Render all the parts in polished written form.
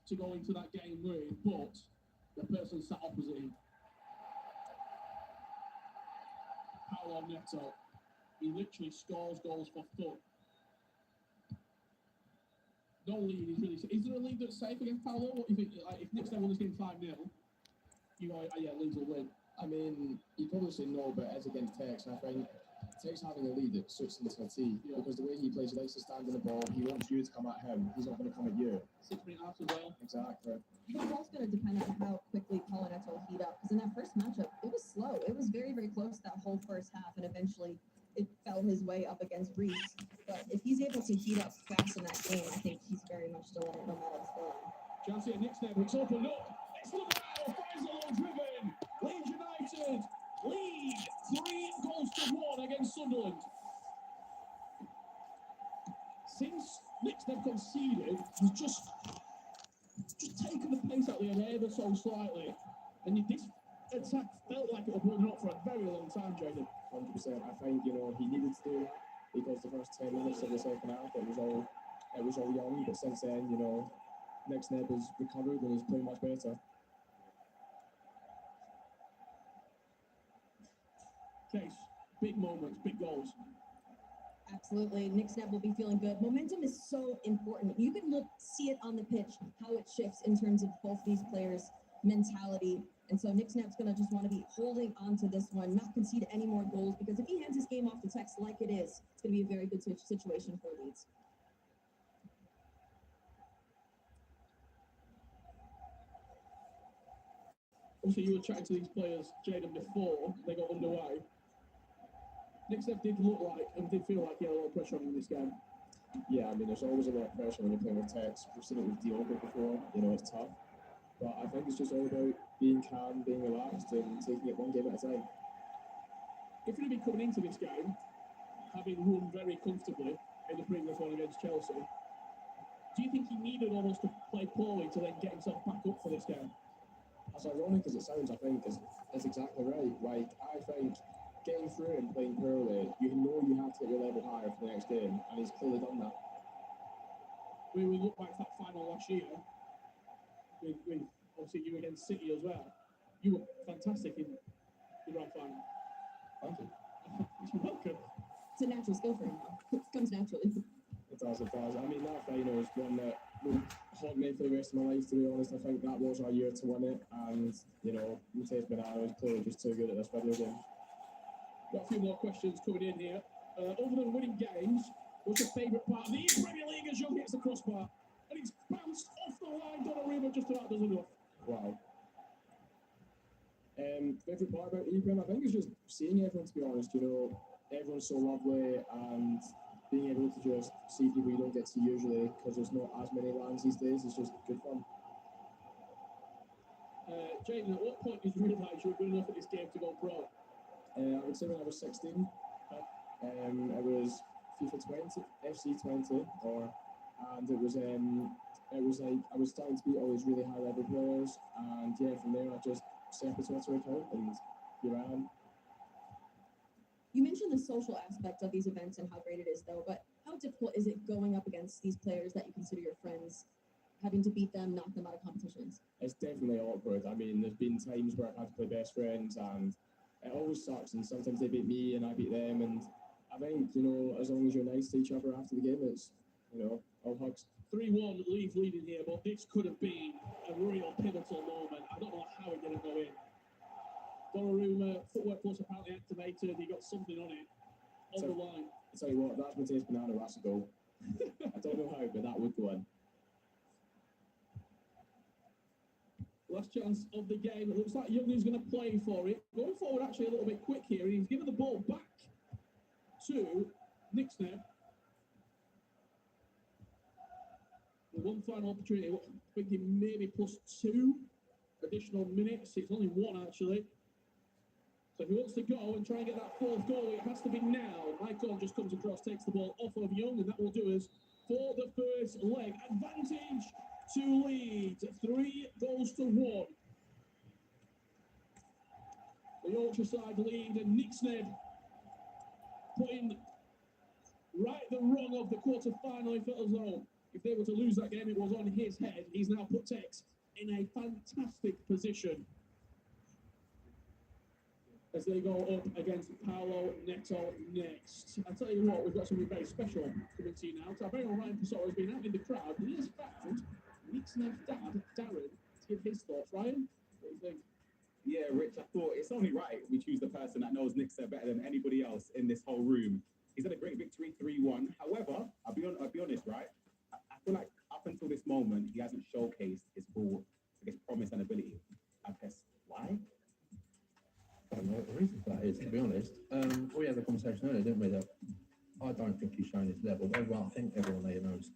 to go into that game with, but the person sat opposite him, Paolo Neto, he literally scores goals for fun. No lead is really. Is there a lead that's safe against Paolo? What do you think? Like, if Knicks won this game 5-0, you go, oh, yeah, Leeds will win. I mean, you'd probably say no, but as against Tex, I think Tex having a lead that suits him to a T. Yeah. Because the way he plays, he likes to stand on the ball. He wants you to come at him. He's not going to come at you. 6 minute half as well. Exactly. It's also going to depend on how quickly Paolo Neto will heat up. Because in that first matchup, it was slow. It was very, very close that whole first half, and eventually it fell his way up against Reese. But if he's able to heat up fast in that game, I think he's very much still in it, no matter the scoreline. Chelsea at Knicks there, it's opened up. It's Lamau, finds the long driven. Leeds United lead 3-1 against Sunderland. Since Knicks have conceded, he's just taken the pace out of the end ever so slightly. And this attack felt like it was building up for a very long time, Jaden. 100%. I think, he needed to do that because the first 10 minutes of the second half, it was all young. But since then, Nick Neb has recovered and is playing much better. Case, big moments, big goals. Absolutely. Nick Snap will be feeling good. Momentum is so important. You can see it on the pitch, how it shifts in terms of both these players' mentality. And so Nick Snap's going to just want to be holding on to this one, not concede any more goals, because if he hands his game off to Tex like it is, it's going to be a very good situation for Leeds. Obviously, you were chatting to these players, Jaden, before they got underway. Nick Snap did look like and did feel like he had a lot of pressure on him in this game. Yeah, I mean, there's always a lot of pressure when you're playing with Tex. We've seen it with Diogo before, it's tough. But I think it's just all about being calm, being relaxed, and taking it one game at a time. If he'd been coming into this game, having won very comfortably in the previous one against Chelsea, do you think he needed almost to play poorly to then get himself back up for this game? As ironic as it sounds, I think is exactly right. Like, I think getting through and playing poorly, you have to get your level higher for the next game, and he's clearly done that. We look back to that final last year, with obviously you against City as well. You were fantastic in the grand final. Thank you. You're welcome. It's a natural skill for him, though. It comes naturally. It does. I mean, that final is one that will haunt me for the rest of my life, to be honest. I think that was our year to win it, and, Matheus Banana is clearly just too good at this video game. Got a few more questions coming in here. Other than winning games, what's your favourite part of the Premier League as Young hits the crossbar? And it's bounced off the line. Donnarumma just about does enough. Wow. Favourite part about EPREM, I think, is just seeing everyone, to be honest. Everyone's so lovely, and being able to just see people you don't get to usually, because there's not as many lands these days, is just good fun. Jaden, at what point did you realise you were good enough at this game to go pro? I would say when I was 16. It was FIFA 20, FC 20, and it was like I was starting to beat all these really high level players, and yeah, from there I just set up a Twitter account, and here I am. You mentioned the social aspect of these events and how great it is, though, but how difficult is it going up against these players that you consider your friends, having to beat them, knock them out of competitions? It's definitely awkward. I mean, there's been times where I've had to play best friends, and it always sucks, and sometimes they beat me and I beat them, and I think, as long as you're nice to each other after the game, it's, all hugs. 3-1, Leeds leading here, but this could have been a real pivotal moment. I don't know how it didn't go in. Donnarumma, footwork plus apparently activated, he got something on it, on the line. I tell you what, that's Matheus Banana, that's a goal. I don't know how, but that would go in. Last chance of the game. It looks like Young is going to play for it. Going forward actually a little bit quick here. He's given the ball back to Nick Snap. One final opportunity. I'm thinking maybe plus 2 additional minutes. It's only 1 actually. So if he wants to go and try and get that 4th goal, it has to be now. Icon just comes across, takes the ball off of Young, and that will do us for the first leg. Advantage to Leeds, 3-1. The Yorkshire side lead, and Nick Sned putting right the rung of the quarter-final. He felt as though if they were to lose that game, it was on his head. He's now put Tex in a fantastic position as they go up against Paolo Neto next. I tell you what, we've got something very special coming to you now. So our very own Ryan Pessoa has been out in the crowd, and he has found Nixnev's dad, Darren, to give his thoughts. Ryan, what do you think? Yeah, Rich, I thought it's only right we choose the person that knows Nixon better than anybody else in this whole room. He's had a great victory, 3-1. However, I'll be honest, right? I feel like up until this moment, he hasn't showcased his full, I guess, promise and ability. I guess, why? I don't know what the reason for that is, to be honest. We had a conversation earlier, didn't we, that I don't think he's shown his level. But I think everyone there knows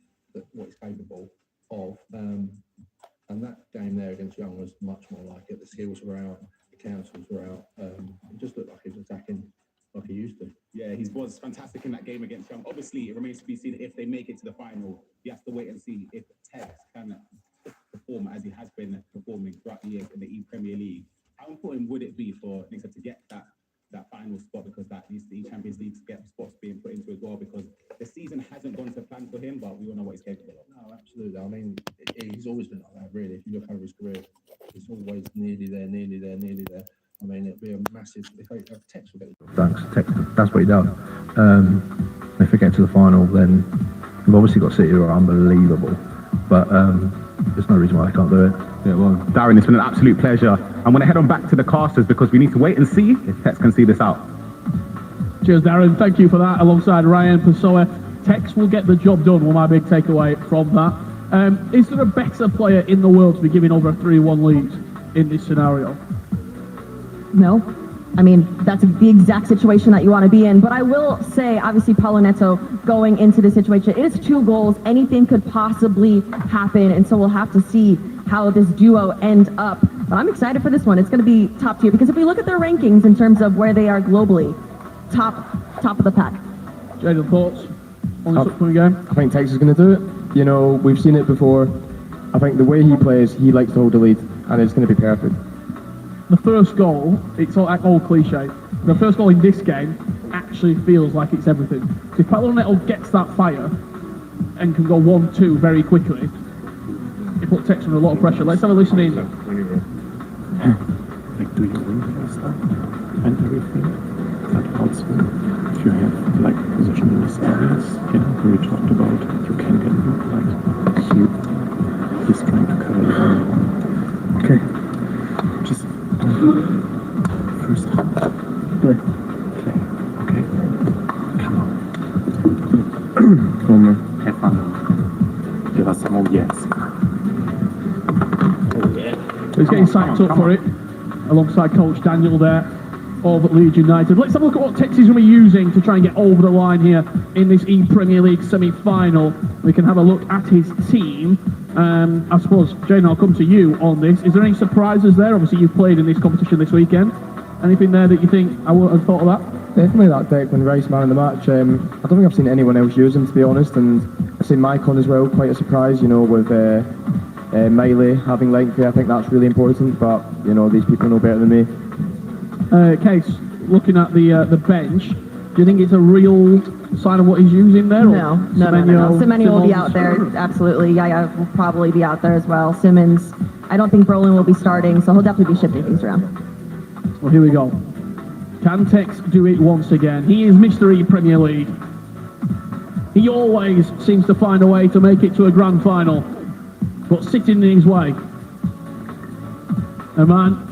what he's capable of. And that game there against Young was much more like it. The skills were out, the councils were out. It just looked like he was attacking like he used to. Yeah, he was fantastic in that game against Young. Obviously, it remains to be seen if they make it to the final. He has to wait and see if Tex can perform as he has been performing throughout the years in the E-Premier League. How important would it be for Nixon to get that final spot, because that needs the Champions League to get spots being put into as well, because the season hasn't gone to plan for him, but we all know what he's capable of. No, absolutely. I mean, he's always been like that, really. If you look over his career, he's always nearly there. I mean, it'd be a massive. If Tex will get the thanks, Tex, that's what he does. If we get to the final, then we've obviously got City who are unbelievable, but there's no reason why they can't do it. Yeah, well, Darren, it's been an absolute pleasure. I'm going to head on back to the casters because we need to wait and see if Tex can see this out. Cheers, Darren. Thank you for that. Alongside Ryan Pessoa, Tex will get the job done. Was my big takeaway from that. Is there a better player in the world to be giving over a 3-1 lead in this scenario? No. I mean, that's the exact situation that you want to be in. But I will say, obviously, Paolo Neto going into this situation, it is 2 goals. Anything could possibly happen. And so we'll have to see how this duo end up. But I'm excited for this one. It's going to be top tier, because if we look at their rankings in terms of where they are globally, top of the pack. Jayden, thoughts on this upcoming game? I think Tex is going to do it. You know, we've seen it before. I think the way he plays, he likes to hold the lead, and it's going to be perfect. The first goal, it's all old cliche. The first goal in this game actually feels like it's everything. If Paolo Neto gets that fire and can go 1-2 very quickly, it puts Tex under a lot of pressure. Let's have a listen in. Like, do you realize that and everything? That also, if you have like position in these areas, you know, where we talked about, you can get like he's trying to cover the okay. Just first play. Okay. Come on. Have fun. Give us some more yes. He's getting psyched up for it, alongside Coach Daniel there of Leeds United. Let's have a look at what Tex is going to be using to try and get over the line here in this E-Premier League semi-final. We can have a look at his team. I suppose, Jane, I'll come to you on this. Is there any surprises there? Obviously, you've played in this competition this weekend. Anything there that you think I wouldn't have thought of that? Definitely that Declan Rice man of the match. I don't think I've seen anyone else use him, to be honest, and I've seen Maicon as well, quite a surprise, you know, with Miley having length. I think that's really important, but, you know, these people know better than me. Case, looking at the bench, do you think it's a real sign of what he's using there? No. Semenyo will be out there, absolutely. Yaya will probably be out there as well. Simmons, I don't think Brolin will be starting, so he'll definitely be shifting things around. Well, here we go. Can Tex do it once again? He is Mr. E-Premier League. He always seems to find a way to make it to a grand final, but sitting in his way. A man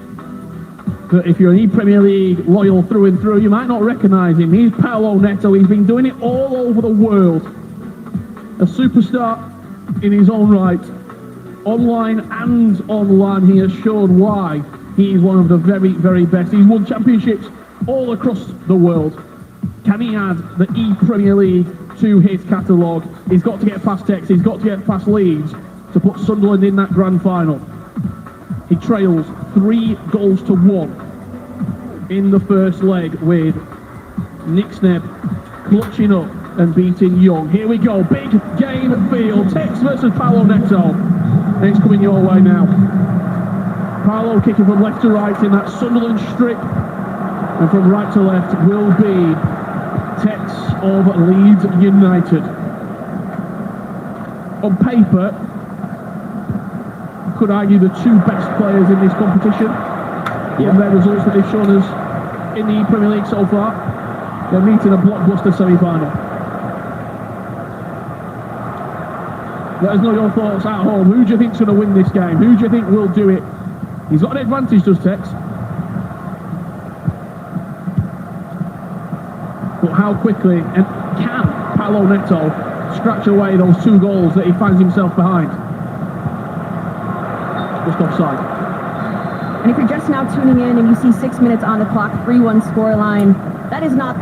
that if you're an E-Premier League loyal through and through, you might not recognise him. He's Paolo Neto. He's been doing it all over the world. A superstar in his own right. Online and online, he has shown why he is one of the very, very best. He's won championships all across the world. Can he add the E-Premier League to his catalogue? He's got to get past Tex. He's got to get past Leeds to put Sunderland in that grand final. He trails 3-1 in the first leg, with Nixneb clutching up and beating Young. Here we go, big game field, Tex versus Paolo Neto. And it's coming your way now. Paolo kicking from left to right in that Sunderland strip, and from right to left will be Tex of Leeds United. on paper, you could argue the two best players in this competition. From their results that they've shown us in the Premier League so far. They're meeting a blockbuster semi-final. Let us know your thoughts at home. Who do you think's going to win this game? Who do you think will do it? He's got an advantage, does Tex. But how quickly and can Paulo Neto scratch away those 2 goals that he finds himself behind? Just offside. And if you're just now tuning in and you see 6 minutes on the clock, 3-1 scoreline, that is not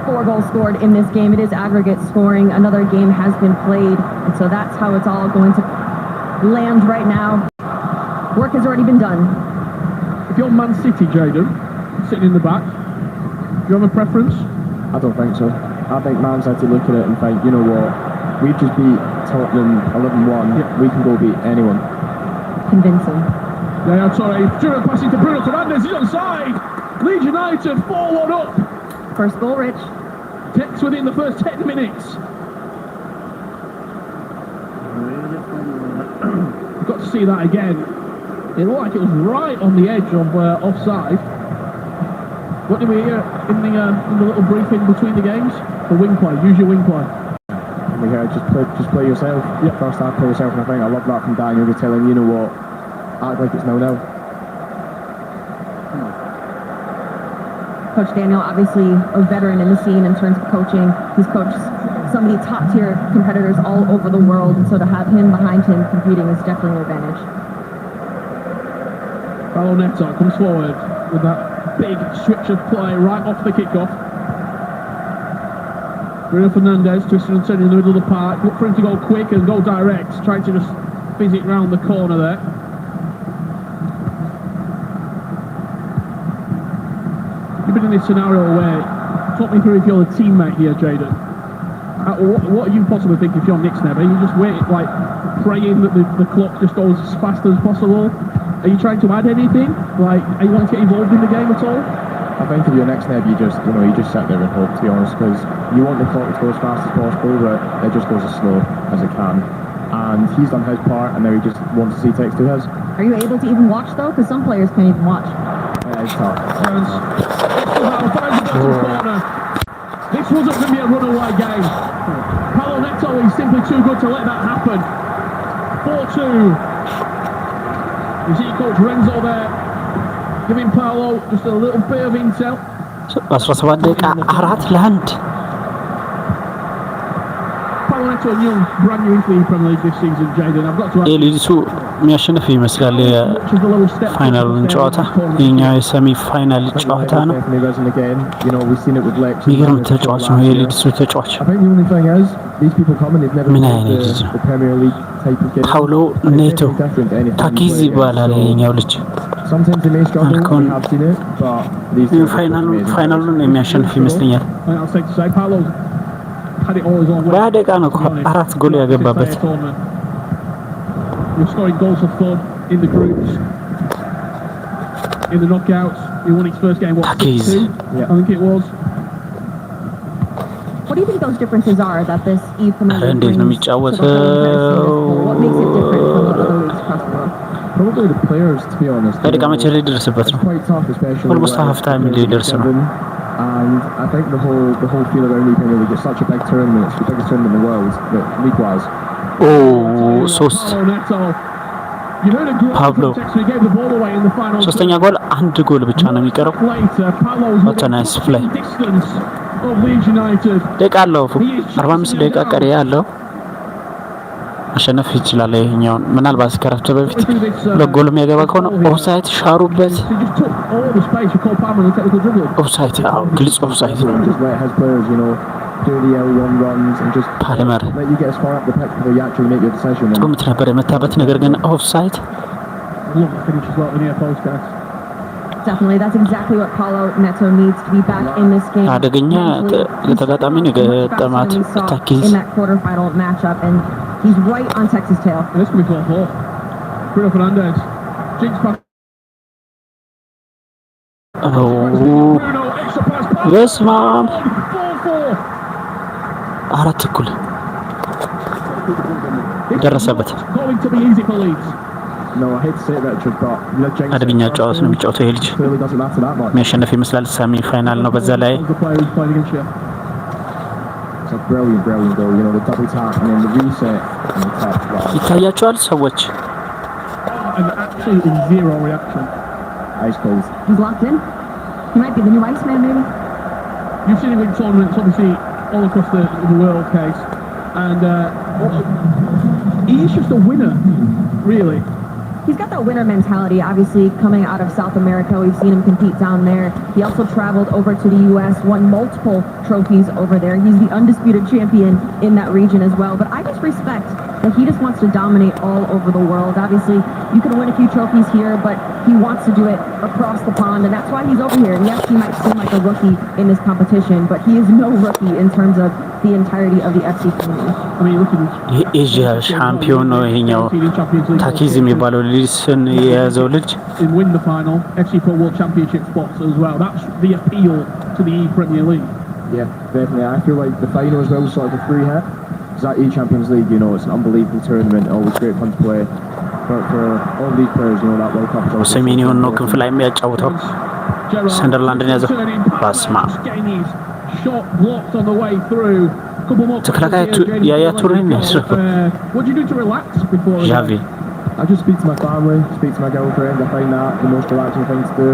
4 goals scored in this game. It is aggregate scoring. Another game has been played, and so that's how it's all going to land right now. Work has already been done. If you're Man City, Jayden, sitting in the back, do you have a preference? I don't think so. I think Man City look at it and think, you know what, we've just beat Tottenham 11-1, we can go beat anyone. Convincing. Yeah, sorry. Giroud passing to Bruno Fernandes, he's onside! Leeds United 4-1 up! First goal, Rich. Tex within the first 10 minutes. You've got to see that again. It looked like it was right on the edge of offside. What did we hear in the little briefing between the games? The wing play. Use your wing play. We heard just play yourself. First half, play yourself, and I think I love that from Daniel. We're telling you know what, act like it's 0-0. Coach Daniel, obviously a veteran in the scene in terms of coaching. He's coached so many top-tier competitors all over the world, and so to have him behind him competing is definitely an advantage. Paulo Neto comes forward with that big switch of play right off the kickoff. Bruno Fernandes twisting and turning in the middle of the park. Look for him to go quick and go direct, trying to just fizz it round the corner there. You've been in this scenario where, talk me through if you're a teammate here, Jayden. What do you possibly think if you're Nick Neb? Are you just waiting, like, praying that the clock just goes as fast as possible? Are you trying to add anything? Like, are you wanting to get involved in the game at all? I think if you're next Neb, you just sit there and hope, to be honest, because you want the clock to go as fast as possible, but it just goes as slow as it can. And he's done his part, and now he just wants to see Tex do his. Are you able to even watch, though? Because some players can't even watch. It's tough. This wasn't going to be a runaway game. Paulo Neto is simply too good to let that happen. 4-2. You see Coach Renzo there, giving Paulo just a little bit of intel. 17 ደቂቃ 4-1 Paulo Neto and Young, brand new into the Premier League this season, Jayden. I've got to ask የሊድሱ የሚያሸንፍ ይመስላል የፋይናሉን ጨዋታ። የኛው የሰሚ ፋይናል ጨዋታ ነው። የሚገርም ተጫዋች ነው የሊድሱ ተጫዋች። ምን አይነት ልጅ ነው? ፓውሎ ኔቶ ታኪዝ ይባላል የኛው ልጅ። አልኮን ፋይናሉን የሚያሸንፍ ይመስለኛል። በያ ደቂቃ ነው 4 ጎል ያገባበት። We're scoring goals for fun in the groups, in the knockouts. He won his first game, what, 6-2? I think it was. What do you think those differences are that this E Premier League እንዴት ነው brings to the whole የሚጫወተው? What makes it different from the other leagues across the world? Probably the players, to be honest. በደቂቃ መቼ ላይ ደረሰበት ነው? Quite tough, especially Almost half time ላይ ደርሰ ነው። And I think the whole feel around the Premier League, it's such a big tournament, it's the biggest tournament in the world, but league-wise. ፓብሎ ሶስተኛ ጎል 1 ጎል ብቻ ነው የሚቀረው። ናይስ ፕሌይ ደቂቃ አለው 45 ደቂቃ ቀሪ ያለው ማሸነፍ ይችላል። ይሄኛውን ምናልባት ከረፍት በፊት ለጎል የሚያገባ ከሆነ ኦፍሳይድ ሻሩበት። ኦፍሳይድ ግልጽ ኦፍሳይድ ፓልመር ጥሩ ምት ነበር የመታበት፣ ነገር ግን ኦፍሳይድ። አደገኛ ለተጋጣሚ ነው የገጠማት ታኪዝ። በስመ አብ 4 እኩል ደረሰበት። Going to be easy for Leeds. No, I hate to say it, Richard, but let James አደገኛ ጨዋታ ነው የሚጫወተው ይሄ ልጅ። clearly doesn't matter that much. የሚያሸንፍ ይመስላል። ሰሚ ፋይናል ነው በዛ ላይ The player who's playing against you. It's a brilliant goal. You know, the double tap and then the reset and the top. Wow. ይታያቸዋል ሰዎች። And absolutely zero reaction. Ice cold. He's locked in. He might be the new Iceman, maybe. You've seen him in tournaments, obviously, all across the world, Case. And he's just a winner, really. He's got that winner mentality, obviously, coming out of South America. We've seen him compete down there. He also traveled over to the U.S., won multiple trophies over there. He's the undisputed champion in that region as well. But I just respect that he just wants to dominate all over the world. Obviously, you can win a few trophies here, but he wants to do it across the pond, and that's why he's over here. Yes, he might seem like a rookie in this competition, but he is no rookie in terms of the entirety of the FC community. I mean, look at this. የኤዥያ ሻምፒዮን ነው ይሄኛው ታኪዝ የሚባለው ልጅን የያዘው ልጅ In win the final, FC Pro World Championship spots as well. That's the appeal to the Premier League. Yeah, definitely. I feel like the final as well was sort of a free hit. Because that E-Champions League, you know, it's an unbelievable tournament, always great fun to play. But for all these players, you know, that World Cup is always... ሰሜኒዮን ነው ክንፍ ላይ የሚያጫውተው ሰንደርላንድን ያዘው ባስማ Shot blocked on the way through. Couple more. ተከላካይ ያያ ቱሬን ነው What do you do to relax before? ዣቪ I just speak to my family, speak to my girlfriend. I find that the most relaxing thing to do.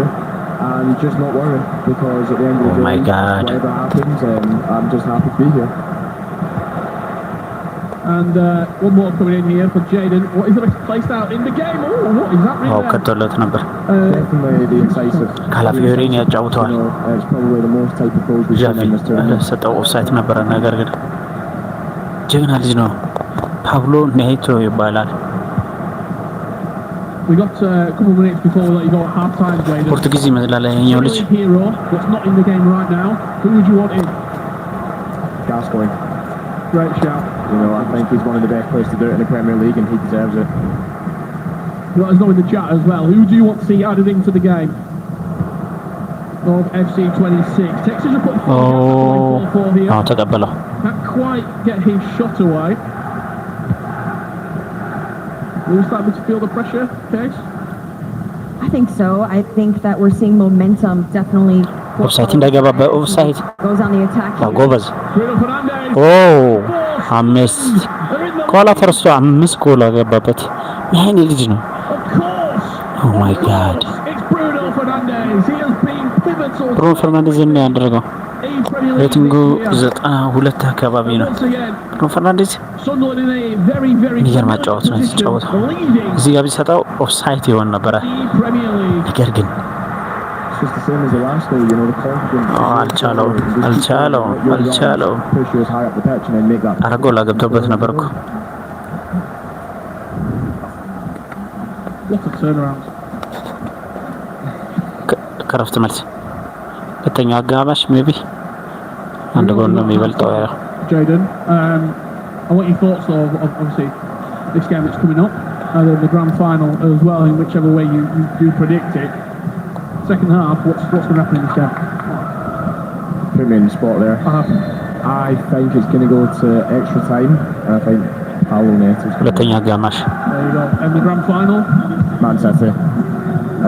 And just not worry, because at the end of the day, my God. whatever happens, I'm just happy to be here. And one more coming in here for Jaden. What is the best placed out in the game? Oh, what is that? አው ከተለት ነበር Definitely the incisive. ካላፊዮሪን ያጫውተዋል You know, it's probably the most type of goals we've seen ዣቪ in this tournament. ሰጠው ኦፍሳይድ ነበረ ነገር ግን ጀግና ልጅ ነው ፓብሎ ኔቶ ይባላል We got a couple of minutes before we let you go at half time, Jaden. ፖርቱጊዝ ይመስላል ይሄኛው ልጅ Hero, that's not in the game right now. Who would you want in? Gascoigne. Great shout. You know, I think he's one of the best players to do it in the Premier League, and he deserves it. Let us know in the chat as well. Who do you want to see added into the game? Of FC 26. Texas are putting 4 here. አዎ ተቀበለው Can't quite get his shot away. Will we start to feel the pressure, Case? I think so. I think that we're seeing momentum definitely. ኦፍሳይድ እንዳይገባ በኦፍሳይድ Goes on the attack. ጎበዝ Bruno Fernandes. ኦ አምስት ከኋላ ተረስቶ 5 ጎል አገባበት ይሄን ልጅ ነው Of course. ኦ ማይ ጋድ It's Bruno Fernandes. He has been pivotal. ብሩኖ ፈርናንዴዝ ነው ያደረገው in Premier League ሬቲንጉ this year. 92 አካባቢ ነው Once again, ብሩኖ ፈርናንዴዝ Sunderland in a very የሚገርም familiar ጨዋታ ነው position, የተጫወተው leading እዚህ ጋር ቢሰጠው ኦፍሳይድ ይሆን ነበረ the Premier League. ነገር ግን It's just the same as the last goal, you know, the confidence. አልቻለውም Push you as high up the pitch and then make that. አረ ጎል አገብቶበት ነበር እኮ What a turnaround. ከረፍት መልስ ሁለተኛው አጋማሽ ሜቢ አንድ ጎል ነው የሚበልጠው Jaden, I want your thoughts of obviously this game that's coming up, and then the grand final as well, in whichever way you do predict it. Second half, what's going to happen in this game? Put me in the spot there. I think it's going to go to extra time. I think Paulo Neto. ሁለተኛ አጋማሽ There you go. And the grand final, Man City.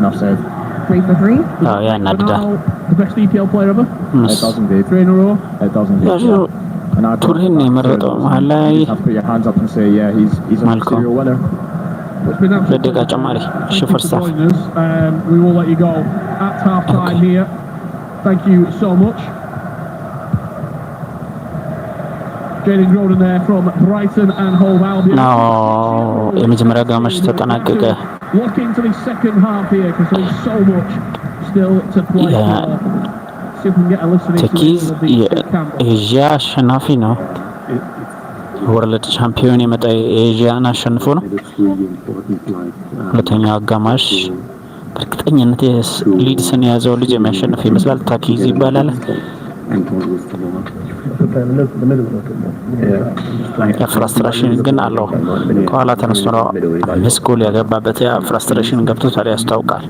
Enough said. 3 for 3. አዎ ያናድዳል Ronaldo, the best EPL player ever, It does indeed. 3 in a row. It does indeed. ያው And I ቱሪን ነው የመረጠው መሀል ላይ you have to put your hands up and say, yeah, he's a Malcolm. serial winner. It's been absolutely ለደቂቃ ጨማሪ Thank እሺ you for ፈርስት ሃፍ joining us. We will let you go at half time here. Thank you so much. Jaden Groden there from Brighton and Hove Albion. ነው የመጀመሪያ አጋማሽ ተጠናቀቀ Look into the second half here because there's so much still to play Yeah. for. See if we can get a listen into ተኪዝ the camp. የኤዥያ አሸናፊ ነው ወርልድ ቻምፒዮን የመጣ የኤዥያን አሸንፎ ነው ሁለተኛው አጋማሽ በእርግጠኝነት ሊድስን የያዘው ልጅ የሚያሸንፍ ይመስላል ታኪዝ ይባላል ፍራስትሬሽን ግን አለው ከኋላ ተነስቶ ነው 5 ጎል ያገባበት ያ ፍራስትሬሽን ገብቶታል ያስታውቃል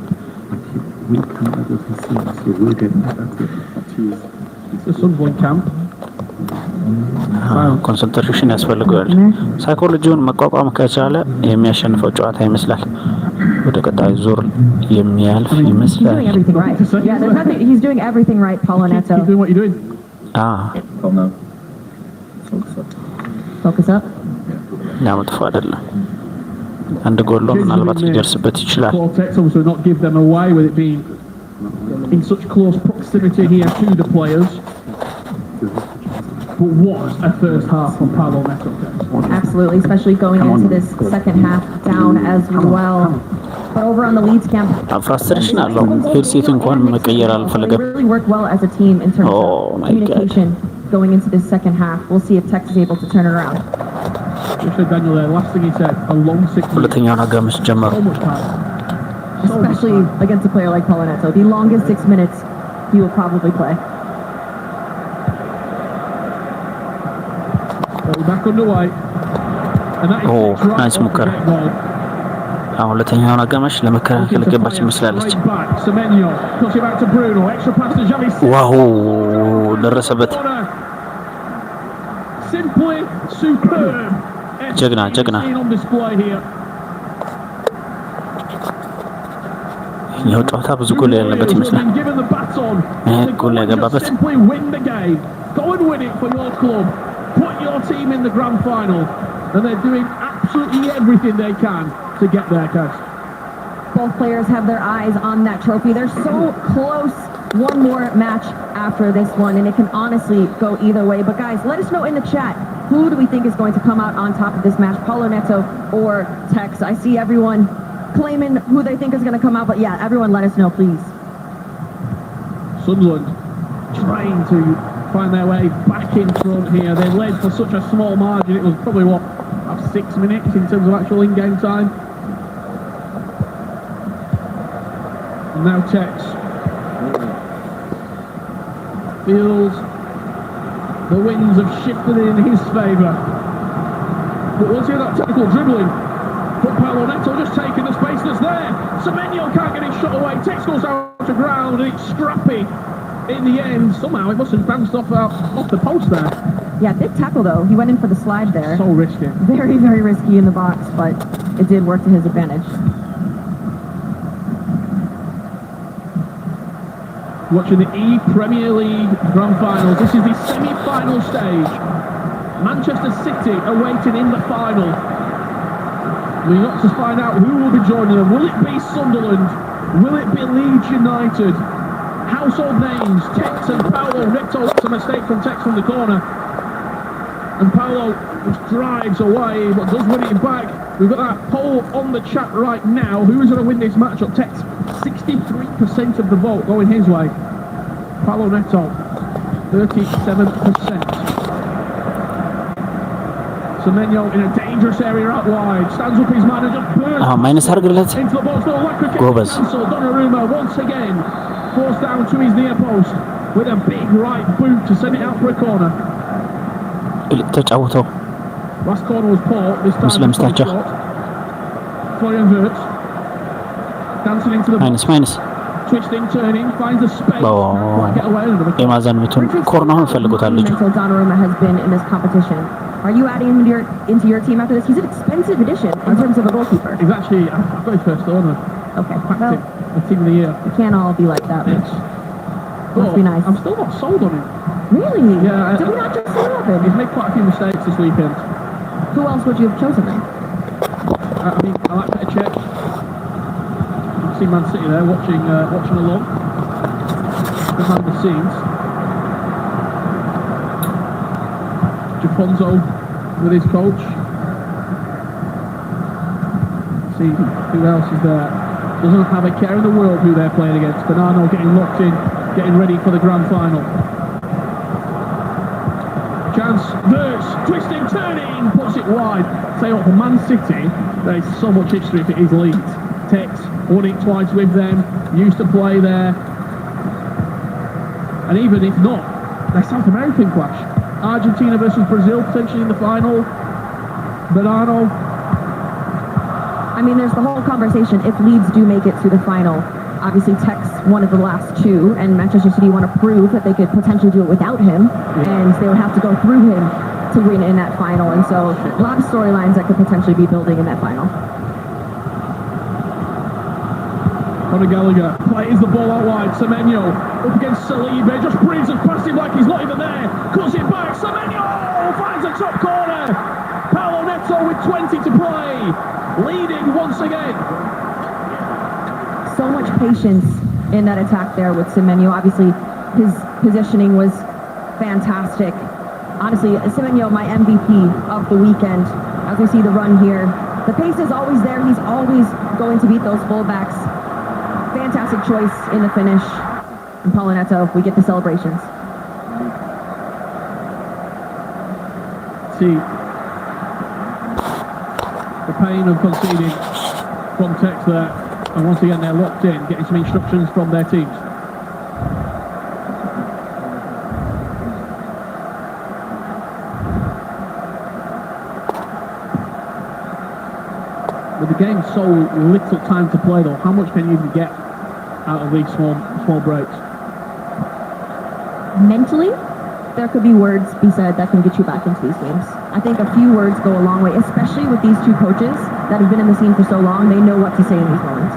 The Sunderland camp. ኮንሰንትሬሽን ያስፈልገዋል። ሳይኮሎጂውን መቋቋም ከቻለ የሚያሸንፈው ጨዋታ ይመስላል። ወደ ቀጣይ ዙር የሚያልፍ He's ይመስላል። doing everything right. Yeah, there's nothing. He's doing everything right, Paulo Neto. Keep doing what you're doing. Calm down. Focus up. Focus up. ያ መጥፎ አይደለም። አንድ ጎሎ ምናልባት ሊደርስበት ይችላል። Cortex obviously not give them away with it being in such close proximity here to the players. But what a first half from Paulo Neto. Absolutely, especially going into this second half down as well. But over on the Leeds camp, ፍራስትሬሽን አለው። ሄድሴት እንኳን መቀየር አልፈለገም። they really worked well as a team in terms Oh of my God. communication going into this second half. We'll see if Tex is able to turn it around. Just said Daniel there, last thing he said, a long 6 minutes. ሁለተኛውን አጋማሽ ጀመሩ። So much time. Especially against a player like Paulo Neto. The longest 6 minutes he will probably play. Well, back underway. And that is Oh, Tex right nice off the ሙከራ። get-go. አሁን ሁለተኛውን አጋማሽ ለመከላከል ገባች ይመስላለች። Right back, Semenyo, puts it back to Bruno, extra pass to Javi. ዋው ደረሰበት። Simply superb. ጀግና ጀግና። Seen on display here. ይኸው ጨዋታ ብዙ ጎል ያለበት ይመስላል። Been given the baton. ይሄ To ጎል go and ያገባበት just simply win the game. Go and win it for your club. Put your team in the grand final. And they're doing absolutely everything they can to get there, guys. Both players have their eyes on that trophy. They're so close. One more match after this one, and it can honestly go either way. But guys, let us know in the chat, who do we think is going to come out on top of this match, Paulo Neto or Tex? I see everyone claiming who they think is going to come out, but yeah, everyone let us know, please. Sunderland trying to find their way back in front here. They led for such a small margin. It was probably, what, about 6 minutes in terms of actual in-game time. And now Tex feels the winds have shifted in his favour. But once he had that technical dribbling, but Paulo Neto just taking the space that's there. Semenyo can't get his shot away. Tex goes out to ground and it's scrappy in the end. Somehow it must have bounced off the post there. Yeah, big tackle though. He went in for the slide there. So risky. Very, very risky in the box, but it did work to his advantage. Watching the Premier League Grand Finals. This is the semi-final stage. Manchester City awaiting in the final. We got to find out who will be joining them. Will it be Sunderland? Will it be Leeds United? Household names, Tex and Paulo Neto. That's a mistake from Tex from the corner. And Paulo just drives away, but does win it back. We've got that poll on the chat right now. Who is going to win this matchup? Tex, 63% of the vote going his way. Paulo Neto, 37%. Semenyo in a dangerous area out wide. Stands up his man and just bursts ማይነስ አድርግለት into the box. No, like a ጎበዝ። cancel. Donnarumma once again forced down to his near post with a big right boot to send it out for a corner. ተጫውተው Last corner was Paul. This time Muslim it's statue. short. Florian Wirtz dancing into the box. ማይነስ ማይነስ Twisting, turning, finds a space. Oh. Can't quite get away under the የማዕዘን ምቱን ኮርናውን ፈልጎታል ልጁ። Until Donnarumma has been in this competition. Are you adding him into your team after this? He's an expensive addition in terms of a goalkeeper. He's actually, I've got his first owner. Okay, Packed well, him. The team of the year. it can't all be like that. But But must be nice. I'm still not sold on him. Really? Yeah, Did we not just see He's him? made quite a few mistakes this weekend. Who else would you have chosen then? I mean, I like Petr Cech. You can see Man City there watching along behind the scenes. Japonzo with his coach. See who else is there. Doesn't have a care in the world who they're playing against. Bonano getting locked in, getting ready for the grand final. Chance, Wirtz, twisting, turning, puts it wide. Say what, for Man City, there is so much history if it is Leeds. Tex won it twice with them, used to play there. And even if not, they're South American clash. Argentina versus Brazil potentially in the final. Bonano. I mean, there's the whole conversation. If Leeds do make it to the final, Obviously, Tech's one of the last two, and Manchester City want to prove that they could potentially do it without him, and they would have to go through him to win in that final. And so, a lot of storylines that could potentially be building in that final. Conor Gallagher plays the ball out wide. Semenyo up against Saliba, just breathes and passes him like he's not even there. Cuts it back. Semenyo finds the top corner. Paulo Neto with 20 to play, leading once again. So much patience in that attack there with Semenyo. Obviously, his positioning was fantastic. Honestly, Semenyo, my MVP of the weekend. As we see the run here, the pace is always there. He's always going to beat those fullbacks. Fantastic choice in the finish. And Paulo Neto, we get the celebrations. See the pain of conceding from Tex there. And once again, they're locked in, getting some instructions from their teams. With the game so little time to play, though, how much can you even get out of these small breaks? Mentally, there could be words be said that can get you back into these games. I think a few words go a long way, especially with these two coaches that have been in the scene for so long. They know what to say in these moments.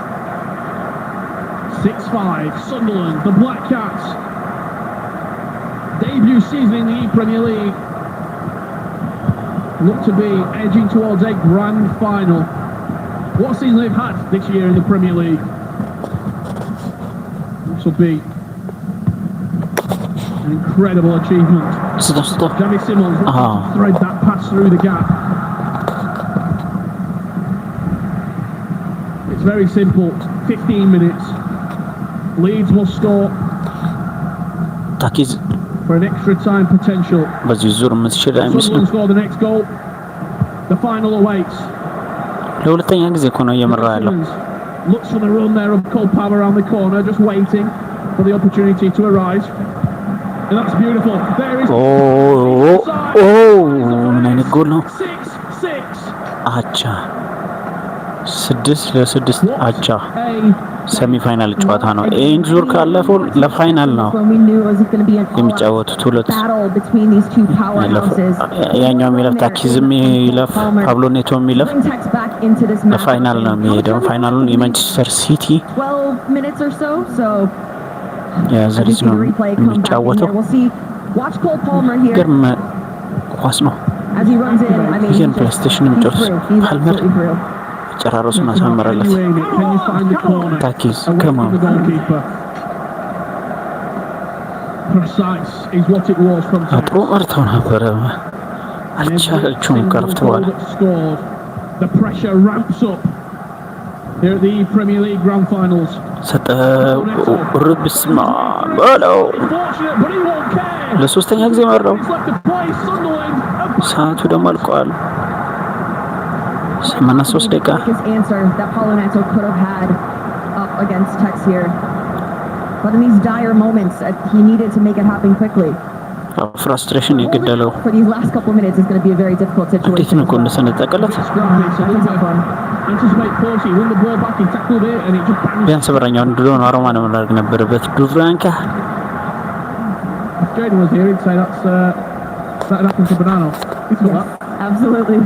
6-5, Sunderland, the Black Cats. Debut season in the Premier League. Look to be edging towards a grand final. What season they've had this year in the Premier League. This will be an incredible achievement. Jamie Simmons looking to thread that pass through the gap. It's very simple. 15 minutes. Leeds will score for an extra time potential. Sunderland score the next goal. The final awaits. ለሁለተኛ ጊዜ እኮ ነው እየመራ ያለው። Looks for the run there of Cole Palmer around the corner, just waiting for the opportunity to arise. And that's beautiful. There is ምን አይነት ጎል ነው! 6-6. አቻ 6-6 አቻ ሰሚ ፋይናል ጨዋታ ነው። ይህን ዙር ካለፈው ለፋይናል ነው የሚጫወቱት ሁለት። ያኛው የሚለፍ ታኪዝም ይለፍ ፓብሎ ኔቶ የሚለፍ ለፋይናል ነው የሚሄደው። ፋይናሉን የማንቸስተር ሲቲ የዘሪዝ ነው የሚጫወተው። ግርም ኳስ ነው። ይህን ፕሌይስቴሽን የሚጫወቱት ፓልመር ጨራረሱን አሳመረለት። ታኪዝ ከማ ጥሩ መርተው ነበረ፣ አልቻለችውም። ቀርተዋል። ሰጠው ርብስማ በለው ለሶስተኛ ጊዜ መራው። ሰዓቱ ደግሞ አልቋል። 83 ደቂቃ ፍራስትሬሽን የገደለው እንዴት ነው ጎል ሰነጠቀለት። ቢያንስ በረኛው እንደሆነ አሮማ ነው ማድረግ ነበረበት። ዱብራንካ absolutely.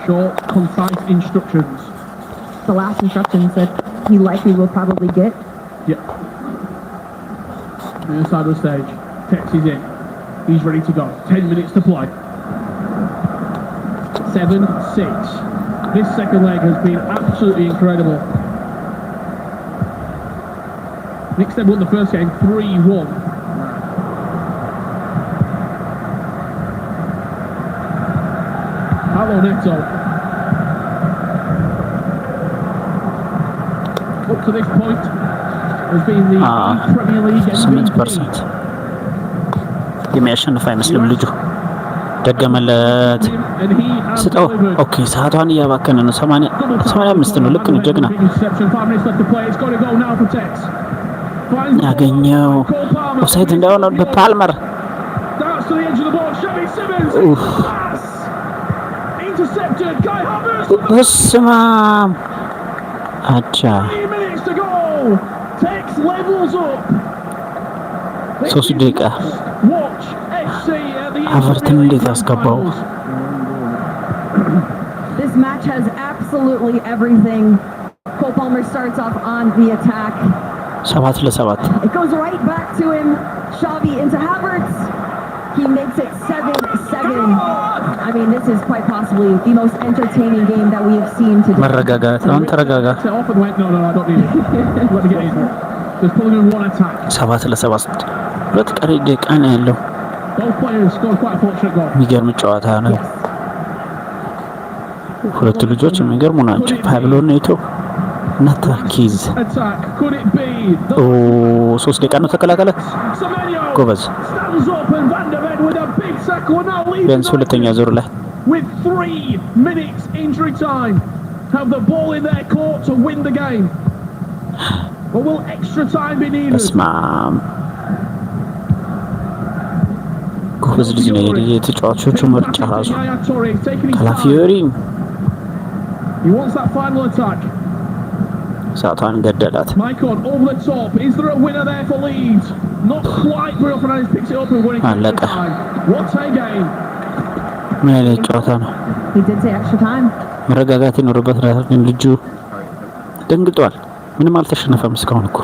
Short, concise instructions. The last instructions that he likely will probably get. Yep. On the side of the stage. Tex is in. He's ready to go. 10 minutes to play. 7-6. This second leg has been absolutely incredible. Knicks then won the first game 3-1. Paulo Neto. Up to this point has been the Premier League MVP. የሚያሸንፍ አይመስልም ልጁ። ደገመለት። have ስጠው። delivered. ኦኬ ሰዓቷን እያባከነ ነው። 85 ነው። ልክ ነው። ጀግና Interception, 5 minutes left to play. It's got to go now for Tex. Finds the ball. ያገኘው Cole Palmer. ኦፍሳይድ እንዳይሆን በፓልመር Darts to the edge of the box. Chevy Simmons. Oof. Pass. Intercepted. Kai Havertz. በስመ አብ አቻ 3 minutes to go. Tex levels up. 3 ደቂቃ Watch FC at the Havertzን እንዴት አስገባው? This match has absolutely everything. Cole Palmer starts off on the attack. 7-7 It goes right back to him. Xavi into Havertz. He makes it 7-7. I mean, this is quite possibly the most entertaining game that we have seen today. መረጋጋት አሁን ተረጋጋ። Set off and went, no, I don't need it. Let me get in. There's pulling in one attack. 7-7 ሁለት ቀሪ ደቂቃ ነው ያለው። Both players scored quite a fortunate goal. የሚገርም ጨዋታ ነው። Yes. ሁለቱ ልጆች የሚገርሙ ናቸው። ፓብሎ ኔቶ እና ታርኪዝ። Attack. Could it be? ኦ 3 ደቂቃ ነው ተከላከለ። Semenyo ጎበዝ። stands up and Van der Ven with a big tackle and now leads ቢያንስ ሁለተኛ ዙር ላይ with 3 minutes injury time. Have the ball in their court to win the game. But will extra time be needed? በስመ አብ ጎበዝ ልጅ ነው። የተጫዋቾቹ ምርጫ ራሱ Yaya Toure is taking his time. ካላፊዮሪ He wants that final attack. ሰዓቷን ገደላት። Maicon over the top. Is there a winner there for Leeds? Not quite. Bruno Fernandes picks it up and winning አለቀ። extra time. What a game. ምን አይነት ጨዋታ ነው? He did say extra time. መረጋጋት ይኖርበት ነበር፣ ግን ልጁ ደንግጧል። ምንም አልተሸነፈም እስካሁን እኮ።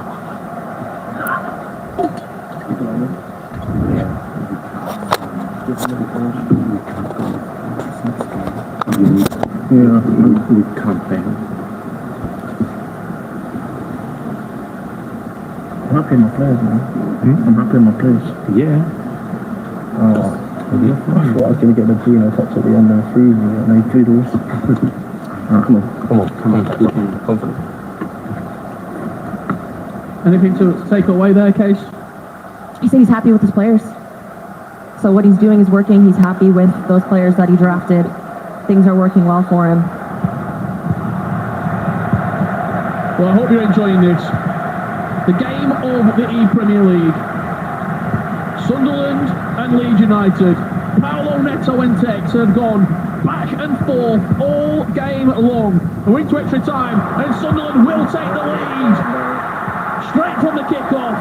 Yeah, we can't pay him. I'm happy with my players, man. I'm happy with my players. Yeah. I thought I was going to get the Bruno touch at the end of the season, and they doodles. Come on. Confident. Anything to take away there, Case? He said he's happy with his players. So what he's doing is working. He's happy with those players that he drafted. Things are working well for him. Well, I hope you're enjoying this. The game of the E-Premier League. Sunderland and Leeds United. Paulo Neto and Tex have gone back and forth all game long. And we're into extra time, and Sunderland will take the lead. Straight from the kick-off.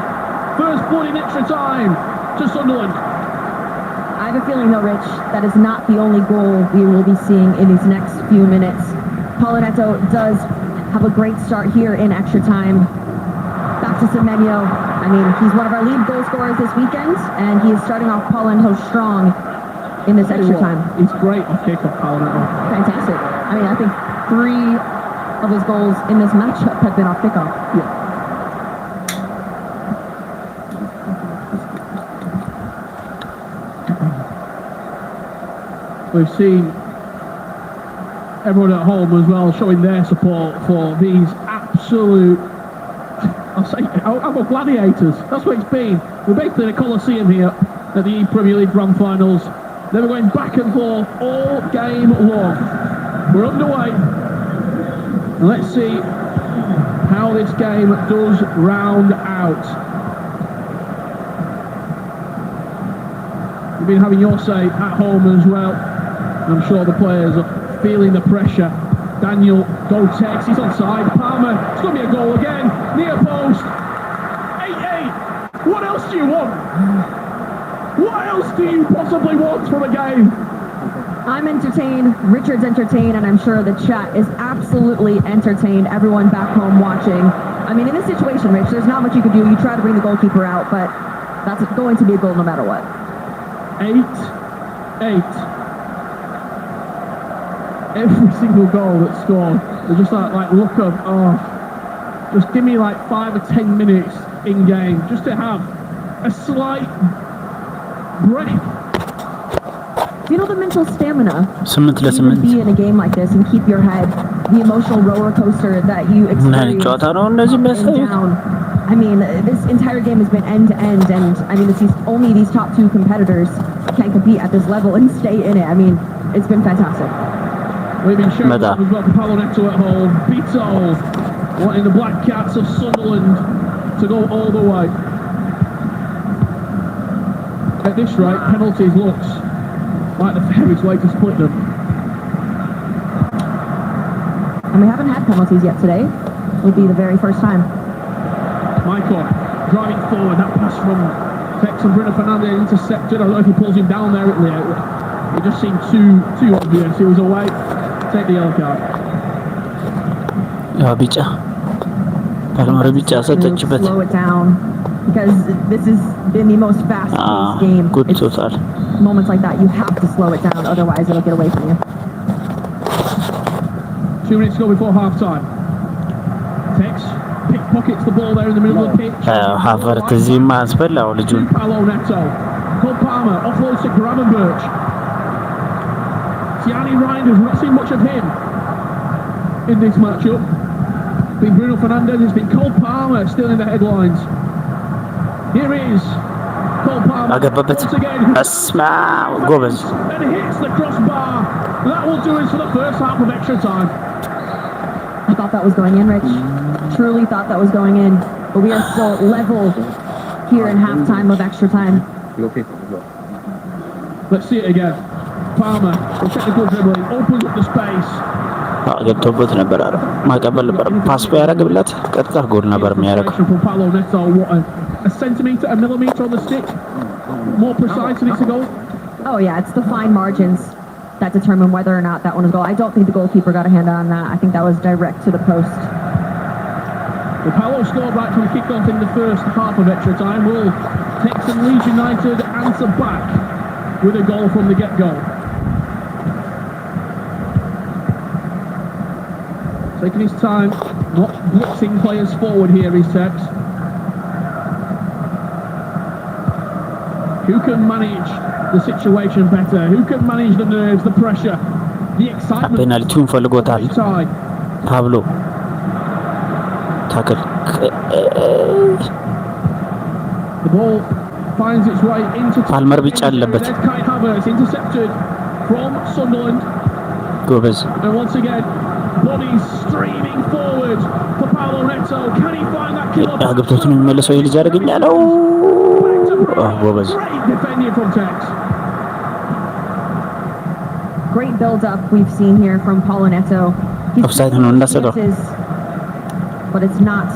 First blood in extra time to Sunderland. I have a feeling, though, Rich, that is not the only goal we will be seeing in these next few minutes. Paulo Neto does have a great start here in extra time. Back to Semenyo. I mean, he's one of our lead goal scorers this weekend, and he is starting off Paulo Neto strong in this extra time. He's great off kick-off, Paulo Neto. Fantastic. I mean, I think 3 of his goals in this matchup have been off kickoff. Yeah. We've seen everyone at home as well showing their support for these absolute, I'll say, I'm gladiators. That's what it's been. We're basically in a Coliseum here at the Premier League Grand Finals. They were going back and forth all game long. We're underway. And let's see how this game does round out. You've been having your say at home as well. I'm sure the players are feeling the pressure. Daniel Gotex, he's onside. Palmer, it's going to be a goal again. Near post. 8-8. What else do you want? What else do you possibly want from a game? I'm entertained, Richard's entertained, and I'm sure the chat is absolutely entertained. Everyone back home watching. I mean, in this situation, Rich, there's not much you could do. You try to bring the goalkeeper out, but that's going to be a goal no matter what. 8-8. Every single goal that's scored, there's just like look of, just give me like 5 or 10 minutes in game, just to have a slight breath. Do you know the mental stamina ስምንት to ለስምንት be in a game like this and keep your head, the emotional roller coaster that you ምን አይነት experience ጨዋታ ነው እንደዚህ up and የሚያሳዩት? down. I mean, this entire game has been end to end, and I mean, it's only these top 2 competitors can compete at this level and stay in it. I mean, it's been fantastic. We've been showing Meta. some as well for Paulo Neto at home. Vito wanting the Black Cats of Sunderland to go all the way. At this rate, penalties looks like the fairest way to split them. And we haven't had penalties yet today. Will be the very first time. Michael driving forward, that pass from Tex and Bruno Fernandes intercepted. I don't know if he pulls him down there. It just seemed too obvious. He was away. Take the yellow card. ያው ቢጫ ፓልመር ቢጫ ሰጠችበት። Slow it down because this has been the most fast-paced game. ጉድ It's ቶታል moments like that, you have to slow it down, otherwise it'll get away from you. 2 minutes to go before half time. Tex pickpockets the ball there in the middle of the pitch. ሀቨርት እዚህማ አስበላው ልጁን። To Paulo Neto. Cole Palmer offloads to Gravenberch. Tiani Reinders, we've not seen much of him in this matchup. It's been Bruno Fernandes, it's been Cole Palmer still in the headlines. Here is Cole Palmer አገባበት። once again. እስማ ጎበዝ። And hits the crossbar. That will do it for the first half of extra time. I thought that was going in, Rich. Truly thought that was going in. But we are still level here in halftime of extra time. Let's see it again. Palmer, the technical dribbling, opens up the space. ገብቶበት ነበር አረ ማቀበል ነበር ፓስ ያደረግብላት ቀጥታ ጎል ነበር የሚያደርገው። From Paulo Neto, what a centimetre, a millimetre on the stick. More precise than it's a goal. Oh yeah, it's the fine margins that determine whether or not that one is goal. I don't think the goalkeeper got a hand on that. I think that was direct to the post. Well, Paulo scored right from the kick-off in the first half of extra time. Will Texan Leeds United answer back with a goal from the get-go? Taking his time, not blitzing players forward here, is Tex. Who can manage the situation better? Who can manage the nerves, the pressure, the excitement? ፔናልቲውን ፈልጎታል Side. ፓብሎ ታክል The ball finds its way into ፓልመር ቢጫ አለበት። Kai Havertz intercepted from Sunderland, ጎበዝ and once again bodies streaming forward for Paulo Neto. Can he find that killer? አገብቶት ነው የሚመለሰው ይህ ልጅ አደረገኛ ነው። ጎበዝ Great defending from Tex. Great build-up we've seen here from Paulo Neto. Offside ነው እንዳሰጠው። But it's not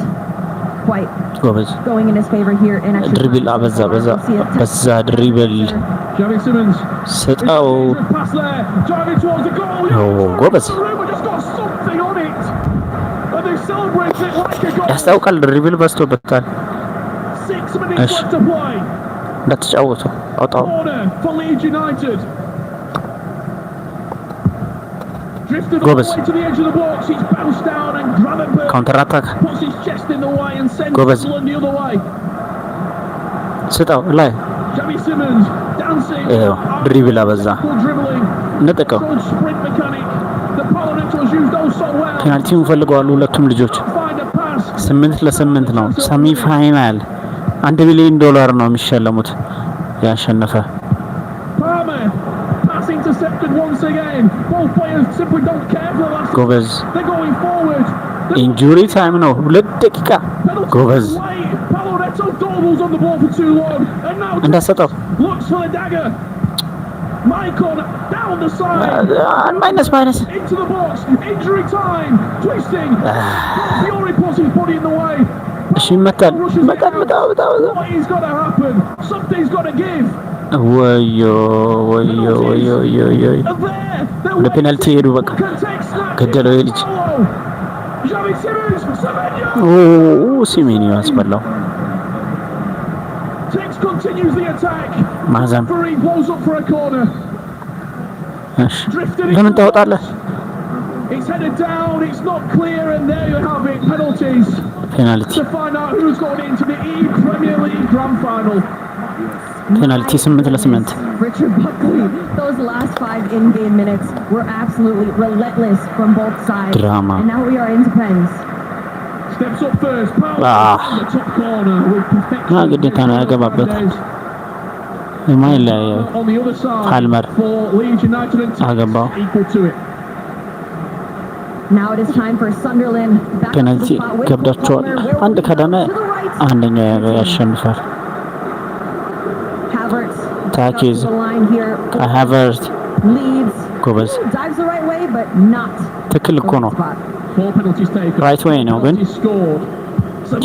quite ጎበዝ going in his favor here in extra ድሪብል time. አበዛ በዛ ድሪብል Javi Simmons. ስጠው። Pass there. Driving towards the goal. ጎበዝ Roma just got something on it. And they celebrate it like a goal. ያስታውቃል ድሪብል በዝቶበታል። 6 minutes left to play. እንዳትጫወቱ አውጣው። Corner for Leeds United. Drifted all Gomez. the way to the edge of the box. He's bounced down and Gravenberch ካውንተር አታክ puts his chest in the way and sends Gomez. Sunderland the other way. ስጠው ላይ Javi Simmons dancing. ይኸው ድሪብል አበዛ። Dribbling. ነጥቀው Good sprint mechanic. The Paulo Neto's used those so well. ፔናልቲውን ፈልገዋል ሁለቱም ልጆች። Find a pass. 8-8 ነው ሰሚ ፋይናል። $1 ሚሊዮን ነው የሚሸለሙት ያሸነፈ። Palmer. Pass intercepted once again. Both players simply don't care for the last. ጎበዝ They're going forward. ኢንጁሪ ታይም ነው 2 ደቂቃ። ጎበዝ Wait, Paulo Neto doubles on the ball for too long. And now እንዳሰጠው looks for the dagger. Maicon down the side. ማይነስ Into the box. Injury time. Twisting. Fury puts his body in the way. እሺ ይመታል ይመታል በጣም What is going to happen? Something's got to give. ወዮ ወዮ ወዮ ወዮ And there. ወደ ፔናልቲ ሄዱ በቃ Can take snap. ገደለው ይህ ልጅ። Javi Simmons. Semenyo. ኦ ሲሜኒዮ አስበላው። Tex continues the attack. ማዛም Referee blows up for a corner. እሺ ለምን ታወጣለህ? It's headed down, it's not clear, and there you have it, penalties ፔናልቲ to find out who's going into the Premier League Grand Final. ፔናልቲ 8-8 Richard Buckley, those last 5 in-game minutes were absolutely relentless from both sides. Drama. And now we are into pens. Steps up first, Paulo Ah. in the top corner with perfection. Ah, ግዴታ ነው ያገባበት። የማይለያየው On the other side Palmer. for Leeds United and Tex አገባው። equal to it. Now it is time for Sunderland. Back up to the ፔናልቲ spot with ገብዳቸዋል። Palmer. Where አንድ will he go? ከዳነ To the right. አንደኛው ያሸንፋል። Havertz. ታኪዝ To the line here. ከሃቨርት Leeds. ጎበዝ Dives the right way, but not ትክክል the እኮ right ነው። spot. 4 penalties taken. ራይት ዌይ ነው ግን Penalties scored.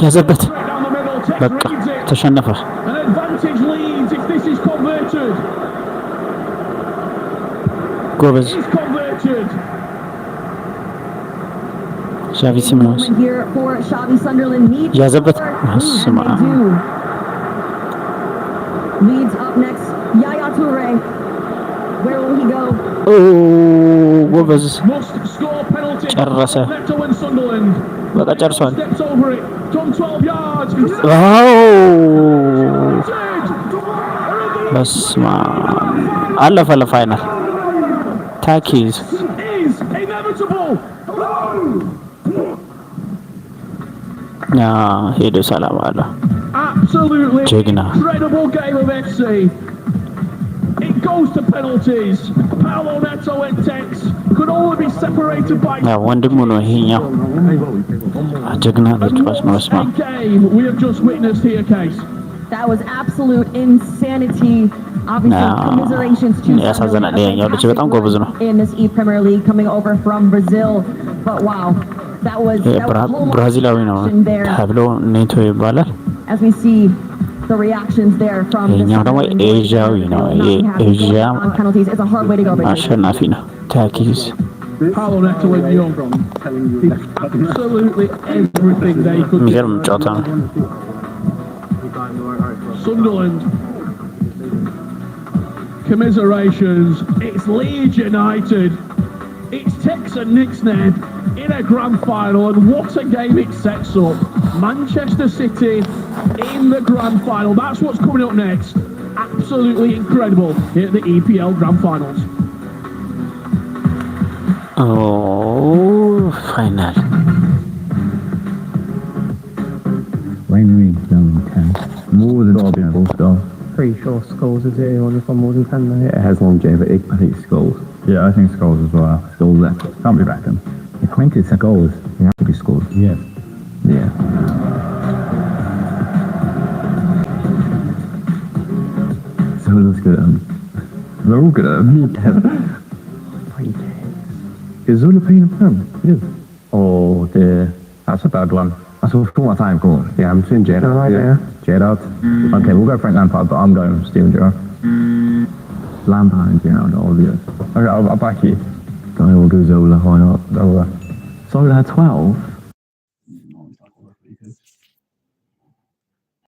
ያዘበት። Straight down the middle. Tex በቃ reads it. ተሸነፈ። An advantage leads if this is converted. ጎበዝ Is converted. ሻቪ ሲሞንስ Moment here for Xavi. Sunderland needs ያዘበት። score, በስመ and አብ they do. Leeds up next. Yaya Toure. Where will he go? ኦ ጎበዝ Must score penalty. ጨረሰ። Neto and Sunderland. በቃ ጨርሷል። Steps over it. Done 12 yards. አዎ በስመ አብ አለፈ ለፋይናል ታኪዝ Is inevitable. ያ ሄዶ ሰላም አለ። Absolutely Jigna. incredible game of FC. It goes to penalties. Paulo Neto and Tex could only be separated by ያ ወንድሙ ነው ይሄኛው ጀግና ተጫዋች ነው። በስመ a አብ game we have just witnessed here, Case. That was absolute insanity. Obviously, Nah. commiserations to ያሳዝናል። Sunderland. A ይሄኛው ልጅ በጣም fantastic ጎበዝ ነው። work in this Premier League coming over from Brazil. But wow, that was ብራዚላዊ ነው there. ተብሎ ኔቶ ይባላል። As we see the reactions there from the ይሄኛው ደግሞ Sunderland boys. ኤዥያዊ ነው። Not ይሄ happy ኤዥያ on penalties. It's a hard way to go. But አሸናፊ ነው ታኪዝ Paulo Neto and Young did absolutely everything they could do. የሚገርም ጨዋታ ነው። Sunderland. Commiserations. It's Leeds United. It's Tex and Nixned in a grand final, and what a game it sets up. Manchester City in the grand final. That's what's coming up next. Absolutely incredible here at the EPL grand finals. ኦ ፋይናል Wayne Reed's done 10. More than all stuff. Pretty sure Skulls is the only one more than 10 now. It has longevity. I think Scholes. Yeah, I think Scholes as well. Scholes left. Can't be Beckham. If Quintus are goals, he has to be Scholes. Yeah. Yeah. So let's good at them. They're all good at them. Is Zula playing a film? Yeah. Oh dear. That's a bad one. That's a 4-time goal. Yeah, I'm saying Gerrard right there. Gerrard. Okay, we'll go Frank Lampard, but I'm going Steven Gerrard. Lampard and Gerrard, obvious. Okay, I'll back you. Guy will go Zola, why not? Zola. Zola had 12.